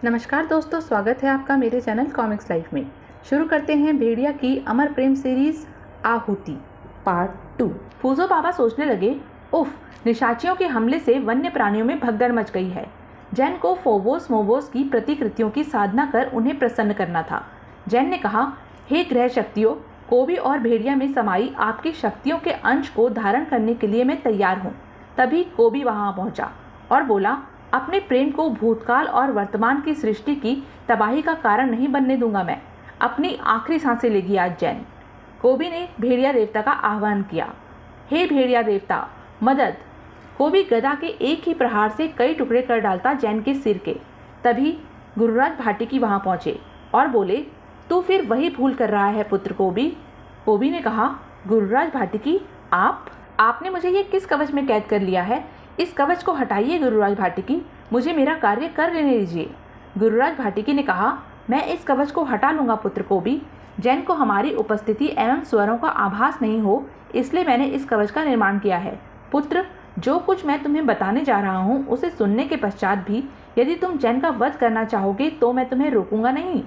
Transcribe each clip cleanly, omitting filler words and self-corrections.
नमस्कार दोस्तों, स्वागत है आपका मेरे चैनल कॉमिक्स लाइफ में। शुरू करते हैं भेड़िया की अमर प्रेम सीरीज आहुति पार्ट 2। फूजो बाबा सोचने लगे, उफ, निशाचियों के हमले से वन्य प्राणियों में भगदड़ मच गई है। जैन को फोबोस मोबोस की प्रतिकृतियों की साधना कर उन्हें प्रसन्न करना था। जैन ने कहा, हे ग्रह शक्तियों, कोबी और भेड़िया में समाई आपकी शक्तियों के अंश को धारण करने के लिए मैं तैयार हूँ। तभी कोबी वहां पहुंचा और बोला, अपने प्रेम को भूतकाल और वर्तमान की सृष्टि की तबाही का कारण नहीं बनने दूंगा। मैं अपनी आखिरी सांसें लेगी आज जैन। कोबी ने भेड़िया देवता का आह्वान किया, हे भेड़िया देवता, मदद। कोबी गदा के एक ही प्रहार से कई टुकड़े कर डालता जैन के सिर के। तभी गुरुराज भाटिकी वहां पहुंचे और बोले, तू फिर वही भूल कर रहा है पुत्र कोबी। कोबी ने कहा, गुरुराज भाटिकी, आपने मुझे ये किस कवच में कैद कर लिया है? इस कवच को हटाइए गुरुराज भाटिकी, मुझे मेरा कार्य कर लेने दीजिए। गुरुराज भाटिकी ने कहा, मैं इस कवच को हटा लूंगा पुत्र कोबी। जैन को हमारी उपस्थिति एवं स्वरों का आभास नहीं हो, इसलिए मैंने इस कवच का निर्माण किया है। पुत्र, जो कुछ मैं तुम्हें बताने जा रहा हूँ उसे सुनने के पश्चात भी यदि तुम जैन का वध करना चाहोगे तो मैं तुम्हें रोकूंगा नहीं।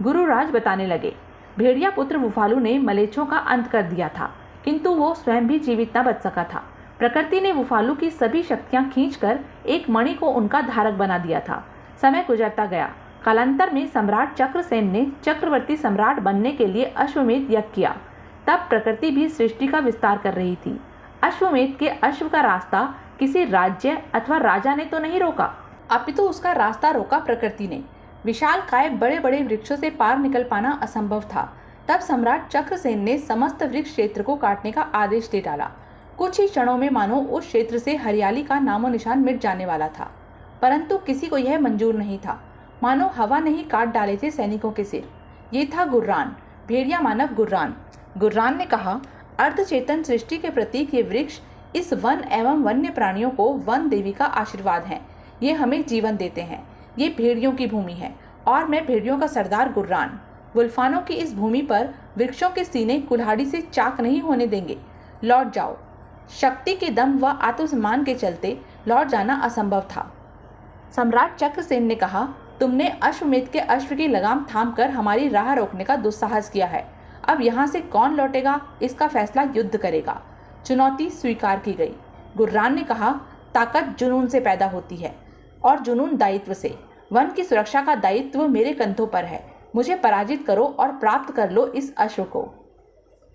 गुरुराज बताने लगे, भेड़िया पुत्र वुफालू ने मलेच्छों का अंत कर दिया था, किंतु वो स्वयं भी जीवित न बच सका था। प्रकृति ने वुफालू की सभी शक्तियां खींचकर एक मणि को उनका धारक बना दिया था। समय गुजरता गया। कालांतर में सम्राट चक्रसेन ने चक्रवर्ती सम्राट बनने के लिए अश्वमेध यज्ञ किया। तब प्रकृति भी सृष्टि का विस्तार कर रही थी। अश्वमेध के अश्व का रास्ता किसी राज्य अथवा राजा ने तो नहीं रोका, अपितु उसका रास्ता रोका प्रकृति ने। विशालकाय बड़े बड़े वृक्षों से पार निकल पाना असंभव था। तब सम्राट चक्रसेन ने समस्त वृक्ष क्षेत्र को काटने का आदेश दे डाला। कुछ ही क्षणों में मानो उस क्षेत्र से हरियाली का नामो निशान मिट जाने वाला था, परंतु किसी को यह मंजूर नहीं था। मानो हवा ने ही काट डाले थे सैनिकों के सिर। ये था गुर्रान, भेड़िया मानव गुर्रान। गुर्रान ने कहा, अर्धचेतन सृष्टि के प्रतीक ये वृक्ष इस वन एवं वन्य प्राणियों को वन देवी का आशीर्वाद हैं। ये हमें जीवन देते हैं। ये भेड़ियों की भूमि है और मैं भेड़ियों का सरदार गुर्रान। गुल्फानों की इस भूमि पर वृक्षों के सीने कुल्हाड़ी से चाक नहीं होने देंगे। लौट जाओ। शक्ति के दम व आत्मसम्मान के चलते लौट जाना असंभव था। सम्राट चक्रसेन ने कहा, तुमने अश्वमेध के अश्व की लगाम थामकर हमारी राह रोकने का दुस्साहस किया है। अब यहाँ से कौन लौटेगा, इसका फैसला युद्ध करेगा। चुनौती स्वीकार की गई। गुर्रान ने कहा, ताकत जुनून से पैदा होती है और जुनून दायित्व से। वन की सुरक्षा का दायित्व मेरे कंधों पर है। मुझे पराजित करो और प्राप्त कर लो इस अश्व को।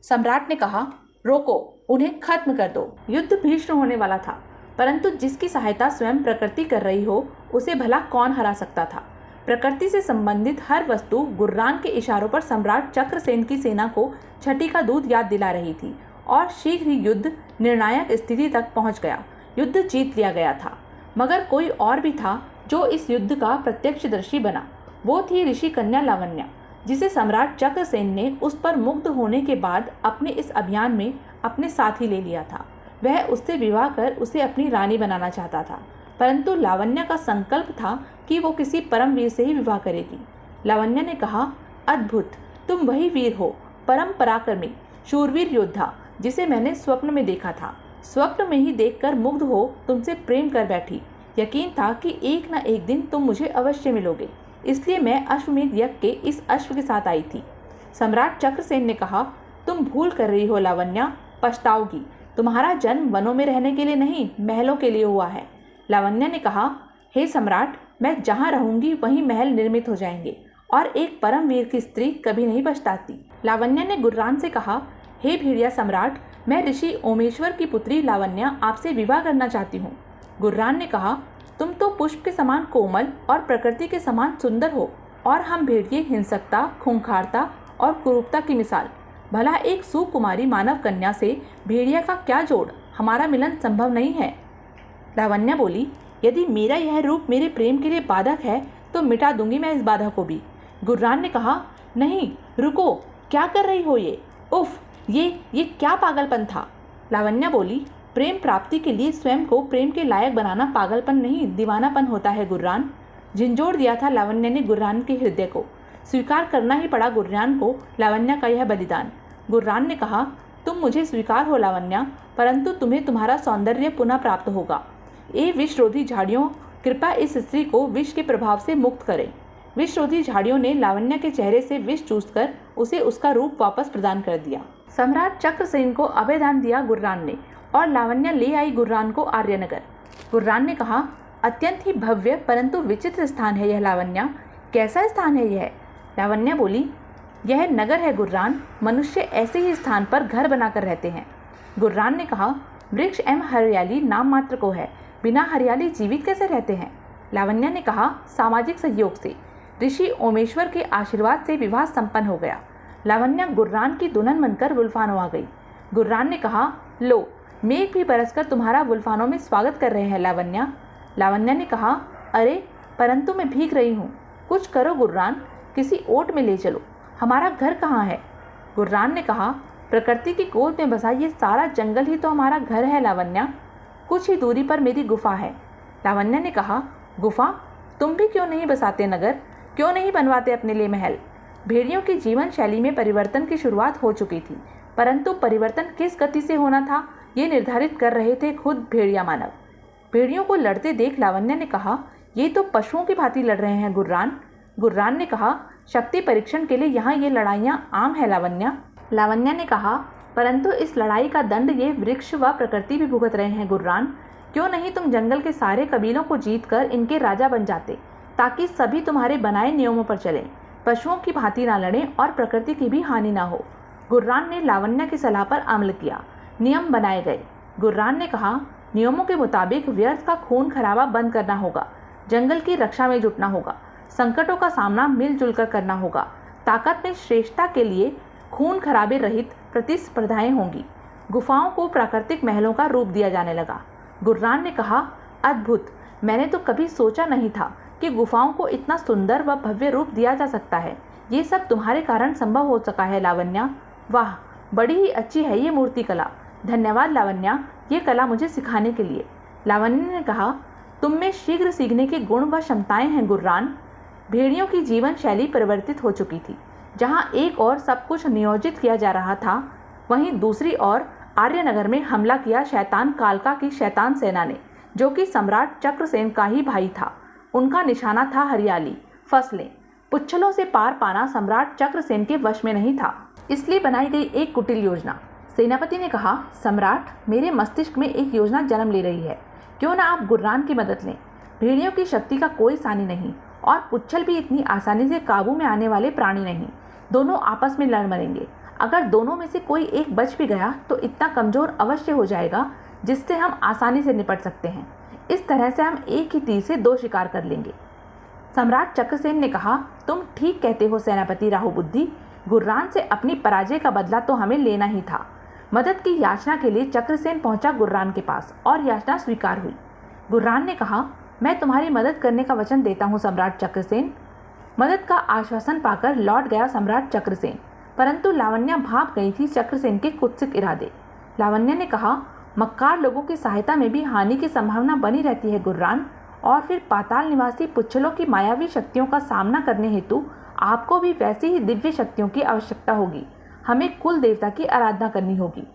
सम्राट ने कहा, रोको, उन्हें खत्म कर दो। युद्ध भीषण होने वाला था, परंतु जिसकी सहायता स्वयं प्रकृति कर रही हो उसे भला कौन हरा सकता था। प्रकृति से संबंधित हर वस्तु गुर्रान के इशारों पर सम्राट चक्रसेन की सेना को छठी का दूध याद दिला रही थी और शीघ्र ही युद्ध निर्णायक स्थिति तक पहुंच गया। युद्ध जीत लिया गया था, मगर कोई और भी था जो इस युद्ध का प्रत्यक्षदर्शी बना। वो थी ऋषि कन्या लावण्या, जिसे सम्राट चक्रसेन ने उस पर मुग्ध होने के बाद अपने इस अभियान में अपने साथ ही ले लिया था। वह उससे विवाह कर उसे अपनी रानी बनाना चाहता था, परंतु लावण्या का संकल्प था कि वो किसी परमवीर से ही विवाह करेगी। लावण्या ने कहा, अद्भुत, तुम वही वीर हो, परम पराक्रमी शूरवीर योद्धा जिसे मैंने स्वप्न में देखा था। स्वप्न में ही देखकर मुग्ध हो तुमसे प्रेम कर बैठी। यकीन था कि एक न एक दिन तुम मुझे अवश्य मिलोगे, इसलिए मैं अश्वमेध यज्ञ के इस अश्व के साथ आई थी। सम्राट चक्रसेन ने कहा, तुम भूल कर रही हो लावण्या, पछताओगी। तुम्हारा जन्म वनों में रहने के लिए नहीं, महलों के लिए हुआ है। लावण्या ने कहा, हे सम्राट, मैं जहाँ रहूंगी वहीं महल निर्मित हो जाएंगे और एक परमवीर की स्त्री कभी नहीं पछताती। लावण्या ने गुर्रान से कहा, हे भेड़िया सम्राट, मैं ऋषि ओमेश्वर की पुत्री लावण्या आपसे विवाह करना चाहती हूँ। गुर्रान ने कहा, तुम तो पुष्प के समान कोमल और प्रकृति के समान सुंदर हो और हम भेड़िए हिंसकता, खूंखारता और कुरूपता की मिसाल। भला एक सुकुमारी मानव कन्या से भेड़िया का क्या जोड़, हमारा मिलन संभव नहीं है। लावण्या बोली, यदि मेरा यह रूप मेरे प्रेम के लिए बाधक है तो मिटा दूंगी मैं इस बाधा को भी। गुर्रान ने कहा, नहीं रुको, क्या कर रही हो ये? उफ, ये क्या पागलपन था। लावण्या बोली, प्रेम प्राप्ति के लिए स्वयं को प्रेम के लायक बनाना पागलपन नहीं, दीवानापन होता है गुर्रान। झिंझोड़ दिया था लावण्या ने गुर्रान के हृदय को। स्वीकार करना ही पड़ा गुर्रान को लावण्या का यह बलिदान। गुर्रान ने कहा, तुम मुझे स्वीकार हो लावण्या, परंतु तुम्हें तुम्हारा सौंदर्य पुनः प्राप्त होगा। ये विषरोधी झाड़ियों, कृपया इस स्त्री को विष के प्रभाव से मुक्त करें। विषरोधी झाड़ियों ने लावण्य के चेहरे से विष चूसकर उसे उसका रूप वापस प्रदान कर दिया। सम्राट चक्रसेन को अभयदान दिया गुर्रान ने और लावण्य ले आई गुर्रान को आर्यनगर। गुर्रान ने कहा, अत्यंत ही भव्य परंतु विचित्र स्थान है यह लावण्य। कैसा स्थान है यह? लावण्य बोली, यह नगर है गुर्रान, मनुष्य ऐसे ही स्थान पर घर बनाकर रहते हैं। गुर्रान ने कहा, वृक्ष एवं हरियाली नाम मात्र को है, बिना हरियाली जीवित कैसे रहते हैं? लावण्य ने कहा, सामाजिक सहयोग से, ऋषि ओमेश्वर के आशीर्वाद से विवाह संपन्न हो गया। लावण्य गुर्रान की दुल्हन बनकर वुल्फानो आ गई। गुर्रान ने कहा, लो मेघ भी बरसकर तुम्हारा वुल्फानो में स्वागत कर रहे हैं लावण्य। लावण्य ने कहा, अरे परंतु मैं भीग रही हूँ, कुछ करो गुर्रान, किसी ओट में ले चलो, हमारा घर कहाँ है? गुर्रान ने कहा, प्रकृति की गोद में बसा ये सारा जंगल ही तो हमारा घर है लावण्य। कुछ ही दूरी पर मेरी गुफा है। लावण्य ने कहा, गुफा? तुम भी क्यों नहीं बसाते नगर, क्यों नहीं बनवाते अपने लिए महल? भेड़ियों की जीवन शैली में परिवर्तन की शुरुआत हो चुकी थी, परंतु परिवर्तन किस गति से होना था ये निर्धारित कर रहे थे खुद भेड़िया मानव। भेड़ियों को लड़ते देख लावण्य ने कहा, ये तो पशुओं की भांति लड़ रहे हैं गुर्रान। गुर्रान ने कहा, शक्ति परीक्षण के लिए यहाँ ये लड़ाइयाँ आम है लावण्य। लावण्य ने कहा, परंतु इस लड़ाई का दंड ये वृक्ष व प्रकृति भी भुगत रहे हैं गुर्रान। क्यों नहीं तुम जंगल के सारे कबीलों को जीतकर इनके राजा बन जाते, ताकि सभी तुम्हारे बनाए नियमों पर चलें, पशुओं की भांति ना लड़ें और प्रकृति की भी हानि ना हो। गुर्रान ने लावण्य की सलाह पर अमल किया। नियम बनाए गए। गुर्रान ने कहा, नियमों के मुताबिक व्यर्थ का खून खराबा बंद करना होगा, जंगल की रक्षा में जुटना होगा, संकटों का सामना मिलजुल कर करना होगा, ताकत में श्रेष्ठता के लिए खून खराबे रहित प्रतिस्पर्धाएं होंगी। गुफाओं को प्राकृतिक महलों का रूप दिया जाने लगा। गुर्रान ने कहा, अद्भुत, मैंने तो कभी सोचा नहीं था कि गुफाओं को इतना सुंदर व भव्य रूप दिया जा सकता है। ये सब तुम्हारे कारण संभव हो सका है लावण्य। वाह, बड़ी ही अच्छी है ये मूर्ति कला। धन्यवाद लावण्य, ये कला मुझे सिखाने के लिए। लावण्य ने कहा, तुम में शीघ्र सीखने के गुण व क्षमताएं हैं गुर्रान। भेड़ियों की जीवन शैली परिवर्तित हो चुकी थी। जहां एक ओर सब कुछ नियोजित किया जा रहा था, वहीं दूसरी ओर आर्यनगर में हमला किया शैतान कालका की शैतान सेना ने, जो कि सम्राट चक्रसेन का ही भाई था। उनका निशाना था हरियाली, फसलें। पुच्छलों से पार पाना सम्राट चक्रसेन के वश में नहीं था, इसलिए बनाई गई एक कुटिल योजना। सेनापति ने कहा, सम्राट, मेरे मस्तिष्क में एक योजना जन्म ले रही है, क्यों ना आप गुर्रान की मदद लें। भेड़ियों की शक्ति का कोई सानी नहीं और पुच्छल भी इतनी आसानी से काबू में आने वाले प्राणी नहीं। दोनों आपस में लड़ मरेंगे। अगर दोनों में से कोई एक बच भी गया तो इतना कमजोर अवश्य हो जाएगा जिससे हम आसानी से निपट सकते हैं। इस तरह से हम एक ही तीर से दो शिकार कर लेंगे। सम्राट चक्रसेन ने कहा, तुम ठीक कहते हो सेनापति राहुबुद्धि। गुर्रान से अपनी पराजय का बदला तो हमें लेना ही था। मदद की याचना के लिए चक्रसेन पहुंचा गुर्रान के पास और याचना स्वीकार हुई। गुर्रान ने कहा, मैं तुम्हारी मदद करने का वचन देता हूं सम्राट चक्रसेन। मदद का आश्वासन पाकर लौट गया सम्राट चक्रसेन, परंतु लावण्य भाप गई थी चक्रसेन के कुत्सित इरादे। लावण्य ने कहा, मक्कार लोगों की सहायता में भी हानि की संभावना बनी रहती है गुर्रान, और फिर पाताल निवासी पुच्छलों की मायावी शक्तियों का सामना करने हेतु आपको भी वैसी ही दिव्य शक्तियों की आवश्यकता होगी। हमें कुल देवता की आराधना करनी होगी।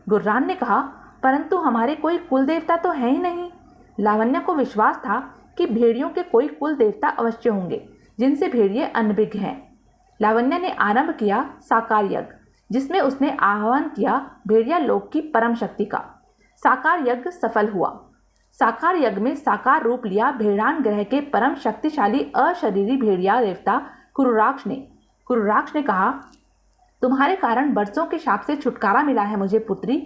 गुर्रान ने कहा, परंतु हमारे कोई कुल देवता तो है ही नहीं। लावण्य को विश्वास था कि भेड़ियों के कोई कुल देवता अवश्य होंगे जिनसे भेड़िए अनभिज्ञ हैं। लावण्य ने आरंभ किया साकार यज्ञ, जिसमें उसने आह्वान किया भेड़िया लोक की परम शक्ति का। साकार यज्ञ सफल हुआ। साकार यज्ञ में साकार रूप लिया भेड़ान ग्रह के परम शक्तिशाली अशरीरी भेड़िया देवता कुरुराक्ष ने। कुरुराक्ष ने कहा, तुम्हारे कारण बरसों के शाप से छुटकारा मिला है मुझे पुत्री।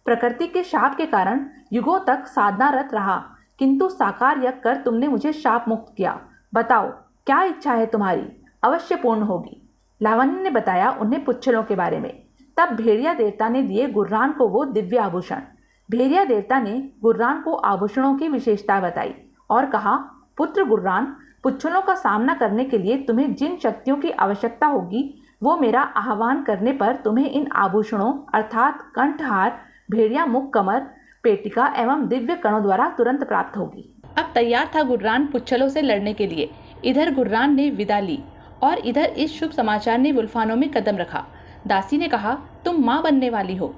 प्रकृति के शाप के कारण युगों तक साधनारत रहा, किंतु साकार यज्ञ कर तुमने मुझे शाप मुक्त किया। बताओ क्या इच्छा है तुम्हारी, अवश्य पूर्ण होगी। लावण्य ने बताया उन्हें पुच्छलों के बारे में। तब भेड़िया देवता ने दिए गुर्रान को वो दिव्य आभूषण। भेड़िया देवता ने गुर्रान को आभूषणों की विशेषता बताई और कहा, पुत्र गुर्रान, पुच्छलों का सामना करने के लिए तुम्हें जिन शक्तियों की आवश्यकता होगी वो मेरा आह्वान करने पर तुम्हें इन आभूषणों अर्थात कंठहार, भेड़िया मुख कमर, पेटिका एवं दिव्य कणों द्वारा तुरंत प्राप्त होगी। अब तैयार था गुर्रान पुच्छलों से लड़ने के लिए। इधर गुर्रान ने विदा ली और इधर इस शुभ समाचार ने वुल्फानो में कदम रखा। दासी ने कहा, तुम माँ बनने वाली हो।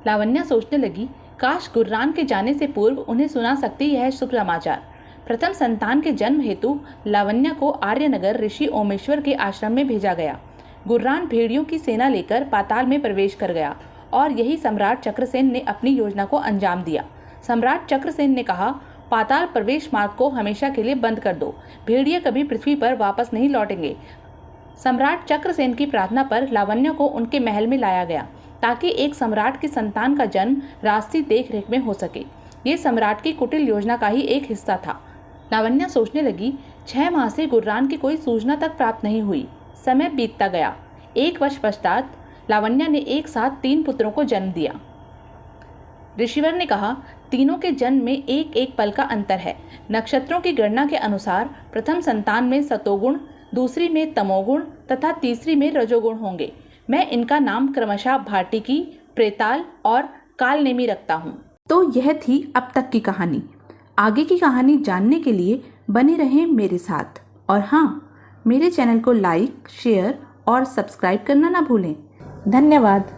लावण्य सोचने लगी, काश गुर्रान के जाने से पूर्व उन्हें सुना सकती यह शुभ समाचार। प्रथम संतान के जन्म हेतु लावण्या को आर्यनगर ऋषि ओमेश्वर के आश्रम में भेजा गया। गुर्रान भेड़ियों की सेना लेकर पाताल में प्रवेश कर गया और यही सम्राट चक्रसेन ने अपनी योजना को अंजाम दिया। सम्राट चक्रसेन ने कहा, पाताल प्रवेश मार्ग को हमेशा के लिए बंद कर दो, भेड़िए कभी पृथ्वी पर वापस नहीं लौटेंगे। सम्राट चक्रसेन की प्रार्थना पर लावण्या को उनके महल में लाया गया ताकि एक सम्राट की संतान का जन्म राजसी देखरेख में हो सके। ये सम्राट की कुटिल योजना का ही एक हिस्सा था। लावण्या सोचने लगी, 6 माह से गुर्रान की कोई सूचना तक प्राप्त नहीं हुई। समय बीतता गया। 1 वर्ष पश्चात लावण्या ने एक साथ 3 पुत्रों को जन्म दिया। ऋषिवर ने कहा, तीनों के जन्म में एक एक पल का अंतर है। नक्षत्रों की गणना के अनुसार प्रथम संतान में सतोगुण, दूसरी में तमोगुण तथा तीसरी में रजोगुण होंगे। मैं इनका नाम क्रमशः भाटिकी, प्रेताल और कालनेमी रखता हूँ। तो यह थी अब तक की कहानी। आगे की कहानी जानने के लिए बने रहें मेरे साथ। और हाँ, मेरे चैनल को लाइक, शेयर और सब्सक्राइब करना ना भूलें। धन्यवाद।